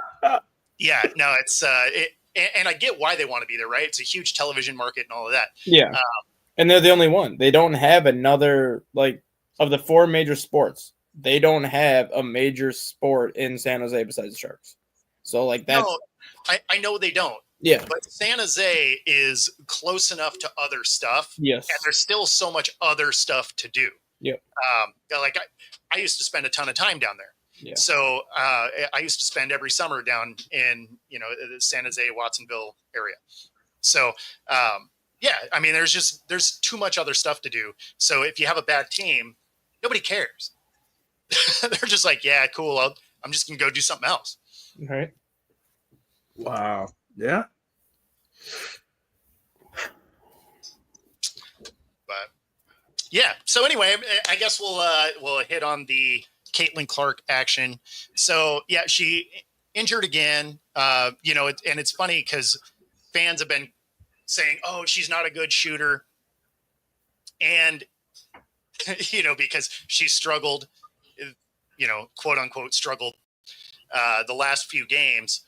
Yeah, no, it's and I get why they want to be there, right? It's a huge television market and all of that. Yeah, and they're the only one. They don't have another, like, of the 4 major sports. They don't have a major sport in San Jose besides the Sharks. So, like, that's no, I know they don't. Yeah, but San Jose is close enough to other stuff. Yes, and there's still so much other stuff to do. Yep. Like I used to spend a ton of time down there. Yeah. So I used to spend every summer down in, the San Jose, Watsonville area. So, yeah, I mean, there's too much other stuff to do. So if you have a bad team, nobody cares. They're just like, yeah, cool. I'm just going to go do something else. All right. Wow. Yeah. But yeah. So anyway, I guess we'll hit on the Caitlin Clark action. So yeah, she injured again. And it's funny because fans have been saying, "Oh, she's not a good shooter," and because she struggled, quote unquote struggled the last few games.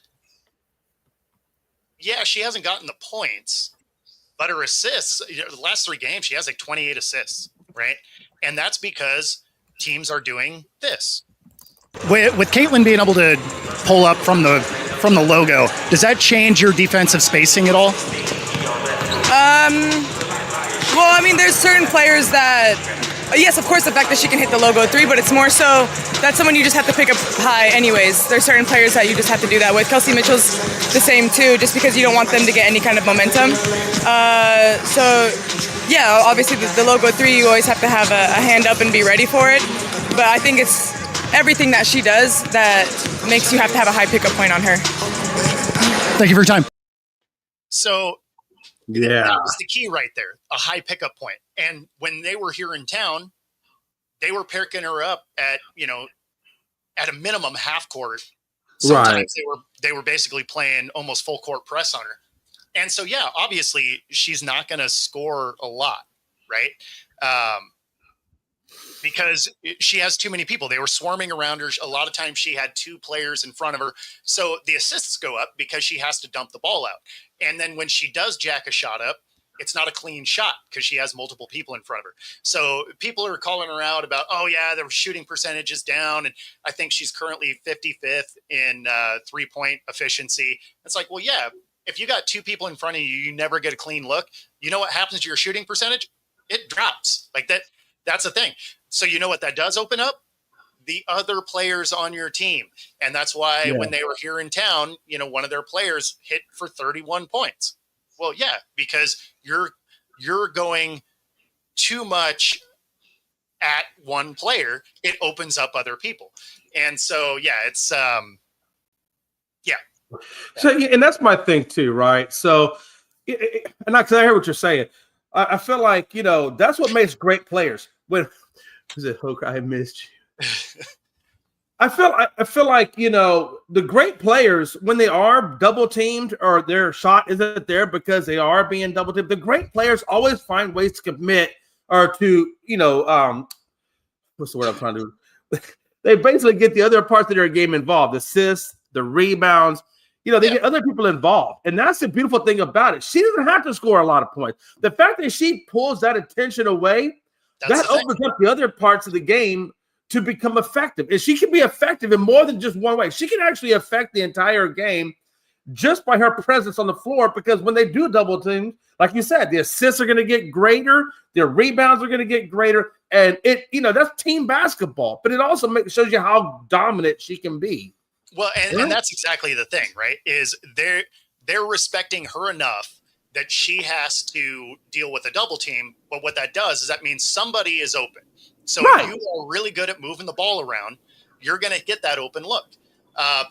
Yeah, she hasn't gotten the points, but her assists, the last 3 games, she has like 28 assists, right? And that's because teams are doing this. With Caitlin being able to pull up from the logo, does that change your defensive spacing at all? Well, I mean, there's certain players that, yes, of course, the fact that she can hit the logo 3, but it's more so that's someone you just have to pick up high anyways. There's certain players that you just have to do that with. Kelsey Mitchell's the same too, just because you don't want them to get any kind of momentum. So, yeah, obviously the logo 3, you always have to have a hand up and be ready for it. But I think it's everything that she does that makes you have to have a high pickup point on her. Thank you for your time. So, yeah, that was the key right there, a high pickup point. And when they were here in town, they were picking her up at, at a minimum half court. Sometimes they were basically playing almost full court press on her. And so, yeah, obviously she's not going to score a lot, right? Because she has too many people. They were swarming around her. A lot of times she had 2 players in front of her. So the assists go up because she has to dump the ball out. And then when she does jack a shot up, it's not a clean shot because she has multiple people in front of her. So people are calling her out about, oh, yeah, their shooting percentage is down. And I think she's currently 55th in 3-point efficiency. It's like, well, yeah, if you got 2 people in front of you, you never get a clean look. You know what happens to your shooting percentage? It drops like that. That's the thing. So you know what that does open up? The other players on your team. And that's why when they were here in town, one of their players hit for 31 points. Well, yeah, because you're going too much at one player. It opens up other people. And so, yeah, it's yeah. So, and that's my thing too, right? So, and I hear what you're saying. I feel like, that's what makes great players. When was it Hooker? I missed you. I feel like, the great players, when they are double teamed or their shot isn't there because they are being double teamed, the great players always find ways to commit or to, what's the word I'm trying to do? They basically get the other parts of their game involved, the assists, the rebounds. They get other people involved. And that's the beautiful thing about it. She doesn't have to score a lot of points. The fact that she pulls that attention away, that opens up the other parts of the game to become effective. And she can be effective in more than just one way. She can actually affect the entire game just by her presence on the floor, because when they do double teams, like you said, the assists are going to get greater, their rebounds are going to get greater, and that's team basketball. But it also shows you how dominant she can be. Well, and that's exactly the thing, right? Is they're respecting her enough that she has to deal with a double team. But what that does is that means somebody is open. So if you are really good at moving the ball around, you're going to get that open look.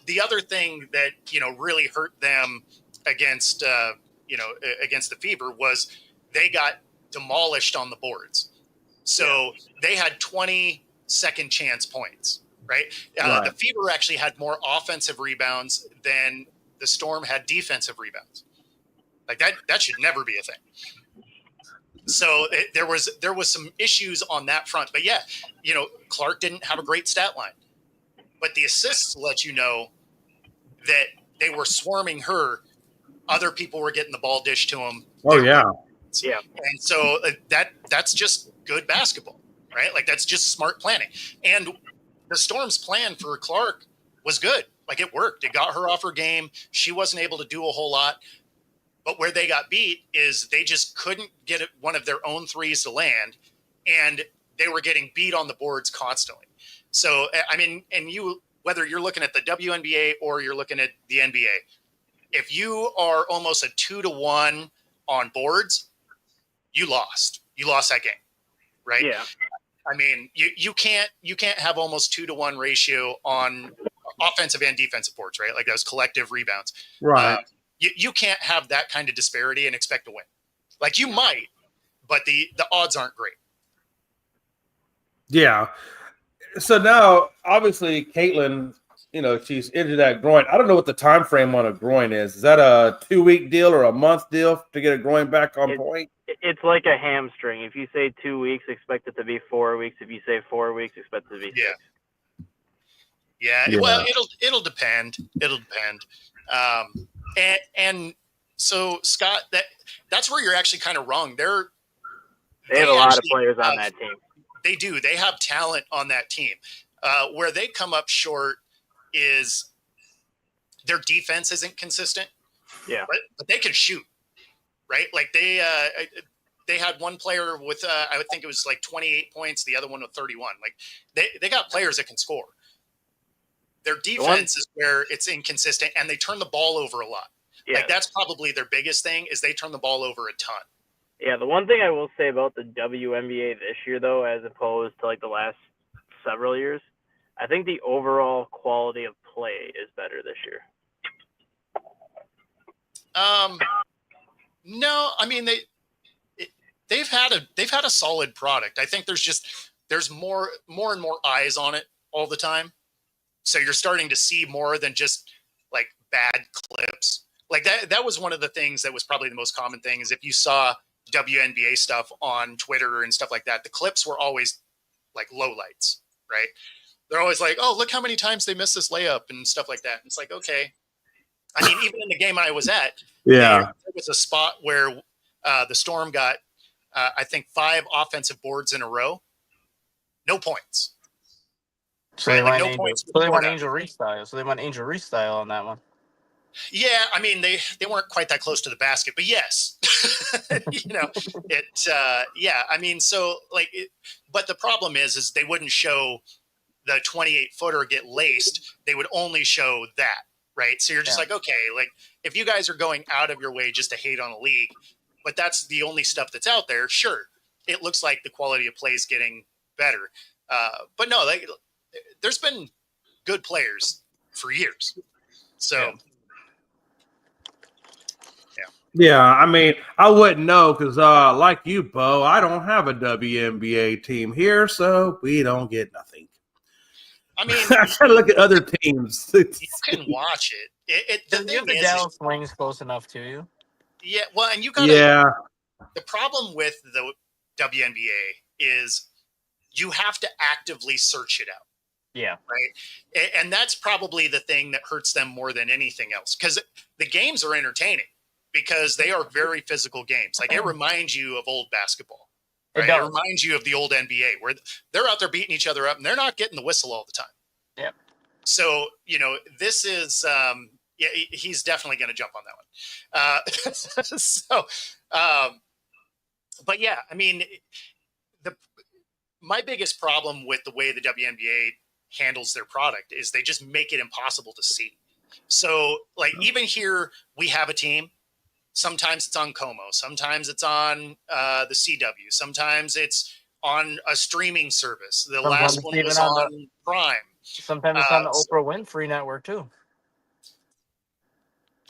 The other thing that, really hurt them against the Fever was they got demolished on the boards. So they had 20 second chance points, right? The Fever actually had more offensive rebounds than the Storm had defensive rebounds. Like that should never be a thing. So there was some issues on that front. But yeah, Clark didn't have a great stat line. But the assists let you know that they were swarming her. Other people were getting the ball dished to them. Oh, yeah. Yeah. And so that's just good basketball, right? Like, that's just smart planning. And the Storm's plan for Clark was good. Like, it worked. It got her off her game. She wasn't able to do a whole lot. But where they got beat is they just couldn't get one of their own threes to land, and they were getting beat on the boards constantly. So, I mean, and whether you're looking at the WNBA or you're looking at the NBA, if you are almost a 2-1 on boards, you lost. You lost that game, right? Yeah. I mean, you can't have almost 2-1 ratio on offensive and defensive boards, right? Like those collective rebounds, right? You can't have that kind of disparity and expect to win. Like, you might, but the odds aren't great. Yeah. So now, obviously, Caitlin, she's injured that groin. I don't know what the time frame on a groin is. Is that a 2-week deal or a month deal to get a groin back on point? It's like a hamstring. If you say 2 weeks, expect it to be 4 weeks. If you say 4 weeks, expect it to be 6. Yeah. Well, it'll depend. It'll depend. And so, Scott, that's where you're actually kind of wrong. They have a lot of players on that team. They do. They have talent on that team. Where they come up short is their defense isn't consistent. Yeah. But they can shoot, right? Like they had one player with I would think it was like 28 points, the other one with 31. Like they got players that can score. Their defense is where it's inconsistent, and they turn the ball over a lot. Yeah. Like, that's probably their biggest thing, is they turn the ball over a ton. Yeah, the one thing I will say about the WNBA this year, though, as opposed to like the last several years, I think the overall quality of play is better this year. No, I mean they've had a solid product. I think there's more and more eyes on it all the time. So you're starting to see more than just like bad clips. Like that was one of the things that was probably the most common thing, is if you saw WNBA stuff on Twitter and stuff like that, the clips were always like lowlights, right? They're always like, oh, look how many times they missed this layup and stuff like that. And it's like, okay. I mean, even in the game I was at, there was a spot where the Storm got, I think, 5 offensive boards in a row. No points. So they went Angel Reese style. So they went Angel Reese style on that one. Yeah, I mean they weren't quite that close to the basket, but yes, yeah. I mean, so like, but the problem is they wouldn't show the 28-footer get laced. They would only show that, right? So you're just like, okay, like if you guys are going out of your way just to hate on a league, but that's the only stuff that's out there. Sure, it looks like the quality of play is getting better, but no, like, there's been good players for years. So, Yeah, I mean, I wouldn't know because, like you, Bo, I don't have a WNBA team here, so we don't get nothing. I mean, I try to look at other teams. you can watch it. The thing the is, Dallas Wings close enough to you. yeah, well, and you gotta. Yeah, The problem with the WNBA is you have to actively search it out. Yeah. Right. And that's probably the thing that hurts them more than anything else, because the games are entertaining because they are very physical games. Like, it reminds you of old basketball. Right? It reminds you of the old NBA where they're out there beating each other up and they're not getting the whistle all the time. Yep. So, this is, yeah, he's definitely going to jump on that one. But yeah, I mean, my biggest problem with the way the WNBA handles their product is they just make it impossible to see. So, like, even here, we have a team. Sometimes it's on Como. Sometimes it's on the CW. Sometimes it's on a streaming service. The last one was on Prime. Sometimes it's on the Oprah Winfrey Network, too.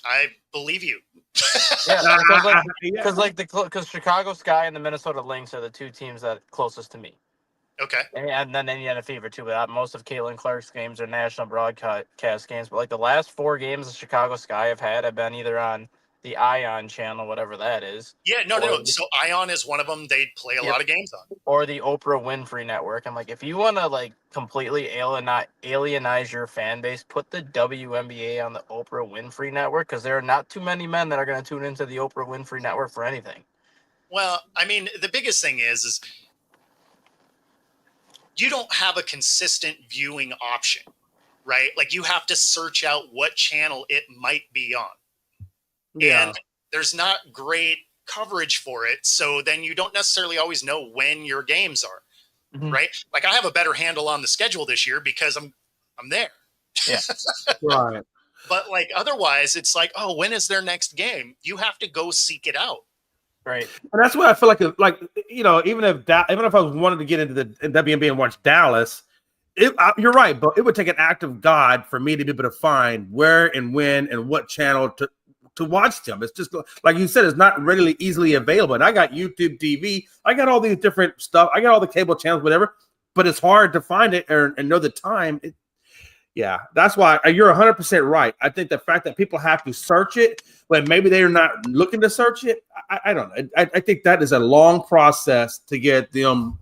I believe you. Yeah, because Chicago Sky and the Minnesota Lynx are the two teams that are closest to me. Okay. And then Indiana Fever, too. But most of Caitlin Clark's games are national broadcast games. But, like, the last 4 games the Chicago Sky have been either on the Ion channel, whatever that is. Yeah, no. So Ion is one of them they play a lot of games on. Or the Oprah Winfrey Network. I'm like, if you want to, like, completely alienize your fan base, put the WNBA on the Oprah Winfrey Network, because there are not too many men that are going to tune into the Oprah Winfrey Network for anything. Well, I mean, the biggest thing is you don't have a consistent viewing option, right? Like, you have to search out what channel it might be on. Yeah. And there's not great coverage for it. So then you don't necessarily always know when your games are, right? Like, I have a better handle on the schedule this year because I'm there. Yeah. right. But, like, otherwise it's like, oh, when is their next game? You have to go seek it out. Right. And that's why I feel like even if I was wanted to get into the WNBA and watch Dallas, you're right, but it would take an act of God for me to be able to find where and when and what channel to watch them. It's just like you said, it's not readily easily available. And I got YouTube TV, I got all these different stuff, I got all the cable channels, whatever, but it's hard to find it and know the time. Yeah, that's why you're 100% right. I think the fact that people have to search it when maybe they're not looking to search it, I don't know. I think that is a long process to get them.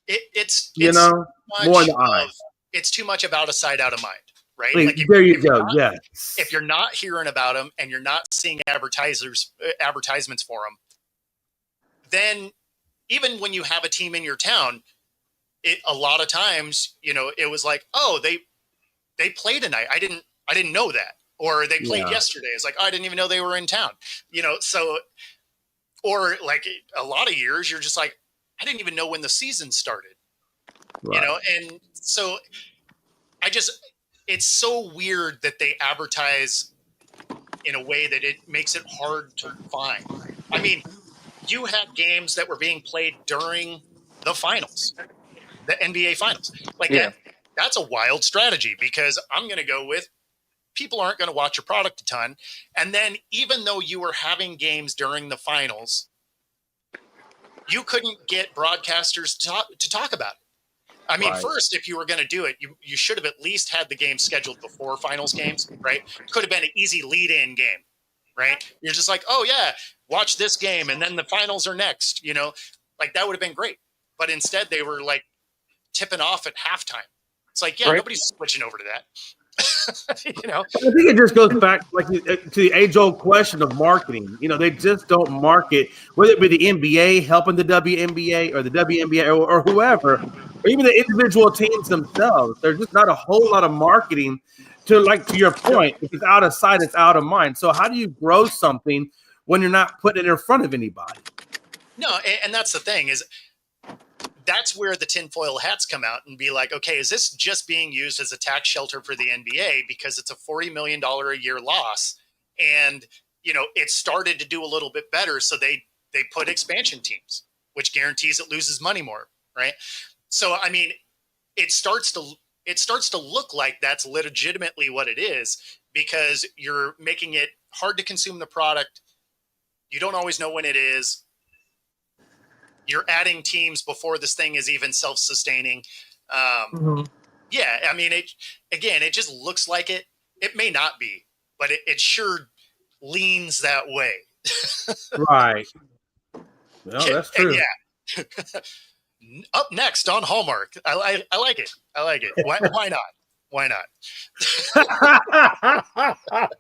It's more in the eyes. It's too much about a sight, out of mind, right? Like, there you go. Yeah. If you're not hearing about them and you're not seeing advertisements for them, then even when you have a team in your town, a lot of times, it was like, oh, they play tonight. I didn't know that. Or they played yesterday. It's like, oh, I didn't even know they were in town. So, or like a lot of years, you're just like, I didn't even know when the season started. Right. And so it's so weird that they advertise in a way that it makes it hard to find. I mean, you had games that were being played during the finals, the NBA finals. Like, that's a wild strategy, because I'm going to go with people aren't going to watch your product a ton. And then even though you were having games during the finals, you couldn't get broadcasters to talk about it. I mean, first, if you were going to do it, you should have at least had the game scheduled before finals games, right? Could have been an easy lead-in game, right? You're just like, oh, yeah, watch this game, and then the finals are next, Like, that would have been great. But instead, they were, like, tipping off at halftime. It's like, nobody's switching over to that. I think it just goes back to the age-old question of marketing. They just don't market, whether it be the NBA helping the WNBA or the WNBA or whoever, or even the individual teams themselves. There's just not a whole lot of marketing to your point. If it's out of sight, it's out of mind. So how do you grow something when you're not putting it in front of anybody? No, and that's the thing is, that's where the tinfoil hats come out and be like, okay, is this just being used as a tax shelter for the NBA because it's a $40 million a year loss? And, it started to do a little bit better. So they put expansion teams, which guarantees it loses money more. Right. So, I mean, it starts to look like that's legitimately what it is, because you're making it hard to consume the product. You don't always know when it is. You're adding teams before this thing is even self-sustaining. Yeah, I mean, it just looks like it. It may not be, but it sure leans that way. Right. No, that's true. Yeah. Up next on Hallmark. I like it. I like it. Why not? Why not?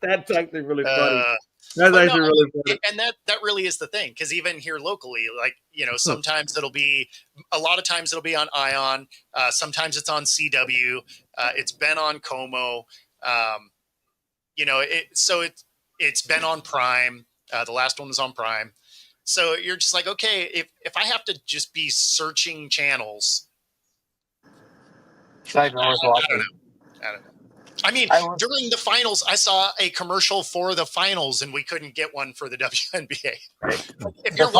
That's actually really funny. That's actually really funny. And that really is the thing, because even here locally, like, sometimes a lot of times it'll be on Ion. Sometimes it's on CW. It's been on Como. It's been on Prime. The last one was on Prime. So you're just like, okay, if I have to just be searching channels, I don't know. I mean, during the finals, I saw a commercial for the finals, and we couldn't get one for the WNBA. Right. If you're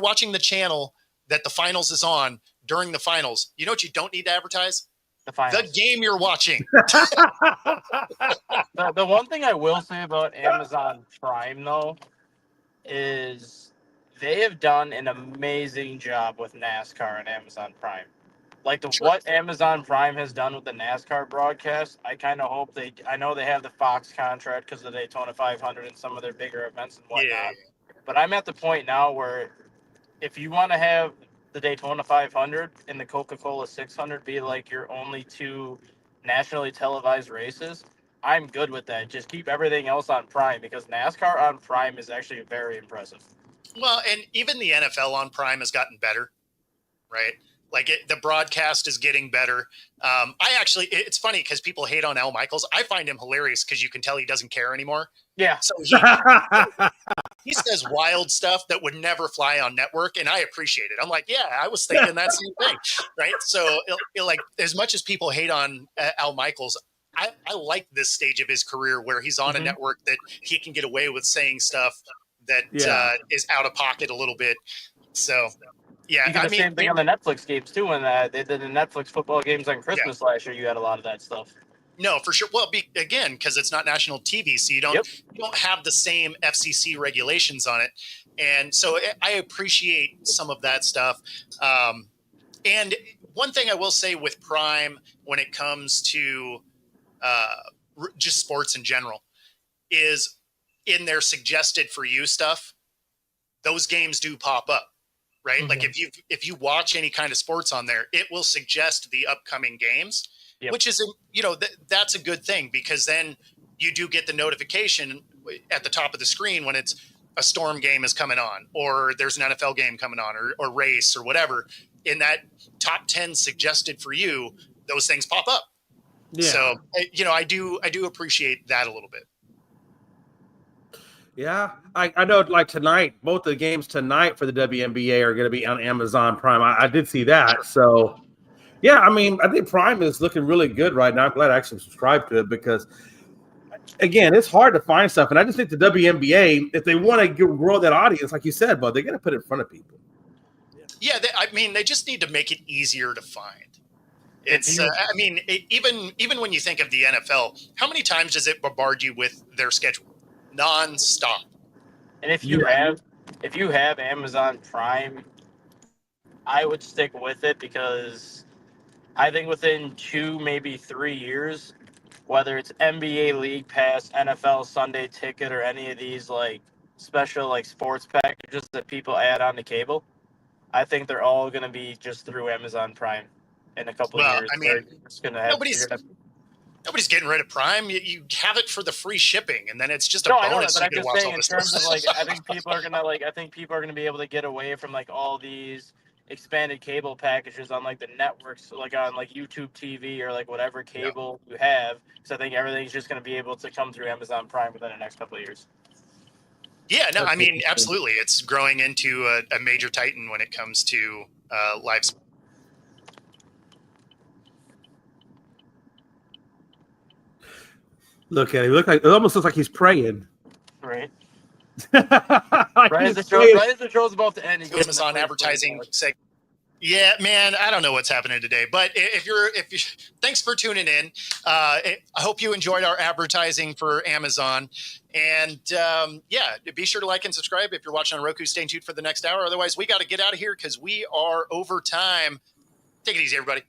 watching the channel that the finals is on during the finals, you know what you don't need to advertise? The game you're watching. The one thing I will say about Amazon Prime, though, is they have done an amazing job with NASCAR and Amazon Prime. Like what Amazon Prime has done with the NASCAR broadcast, I kind of hope I know they have the Fox contract because of the Daytona 500 and some of their bigger events and whatnot. Yeah. But I'm at the point now where if you want to have the Daytona 500 and the Coca-Cola 600 be like your only two nationally televised races, I'm good with that. Just keep everything else on Prime, because NASCAR on Prime is actually very impressive. Well, and even the NFL on Prime has gotten better, right? Like the broadcast is getting better. It's funny because people hate on Al Michaels. I find him hilarious because you can tell he doesn't care anymore. Yeah. So he says wild stuff that would never fly on network, and I appreciate it. I'm like, yeah, I was thinking that same thing, right? So, like, as much as people hate on Al Michaels, I like this stage of his career where he's on a network that he can get away with saying stuff that is out of pocket a little bit. So. Yeah, you did the same thing on the Netflix games too. When they did the Netflix football games on Christmas last year, you had a lot of that stuff. No, for sure. Well, again, because it's not national TV, so you don't have the same FCC regulations on it, and so I appreciate some of that stuff. And one thing I will say with Prime, when it comes to just sports in general, is in their suggested for you stuff, those games do pop up. Right. Like if you watch any kind of sports on there, it will suggest the upcoming games, which is, that's a good thing, because then you do get the notification at the top of the screen when it's a Storm game is coming on, or there's an NFL game coming on, or race or whatever. In that top 10 suggested for you, those things pop up. Yeah. So, I do appreciate that a little bit. Yeah, I know. Like tonight, both the games tonight for the WNBA are going to be on Amazon Prime. I did see that. So, yeah, I mean, I think Prime is looking really good right now. I'm glad I actually subscribed to it because, again, it's hard to find stuff. And I just think the WNBA, if they want to grow that audience, like you said, Bud, they're going to put it in front of people. Yeah, they just need to make it easier to find. It's, even when you think of the NFL, how many times does it bombard you with their schedule? Non-stop. And if you have Amazon Prime, I would stick with it, because I think within 2, maybe 3 years, whether it's NBA League Pass, NFL Sunday Ticket, or any of these like special like sports packages that people add on to cable, I think they're all going to be just through Amazon Prime in a couple of years. I mean, nobody's getting rid of Prime. You have it for the free shipping, and then it's just a bonus. But I'm just saying, in terms of like, I think people are gonna be able to get away from like all these expanded cable packages on like the networks, like on like YouTube TV or like whatever cable you have. So I think everything's just gonna be able to come through Amazon Prime within the next couple of years. Yeah, no, I mean, absolutely. It's growing into a major titan when it comes to live sports. Look at him. It almost looks like he's praying. Right. Right as the show's about to end, he goes Amazon advertising. Yeah, man, I don't know what's happening today, but if you, thanks for tuning in. I hope you enjoyed our advertising for Amazon, and yeah, be sure to like and subscribe if you're watching on Roku. Stay tuned for the next hour. Otherwise, we got to get out of here because we are over time. Take it easy, everybody.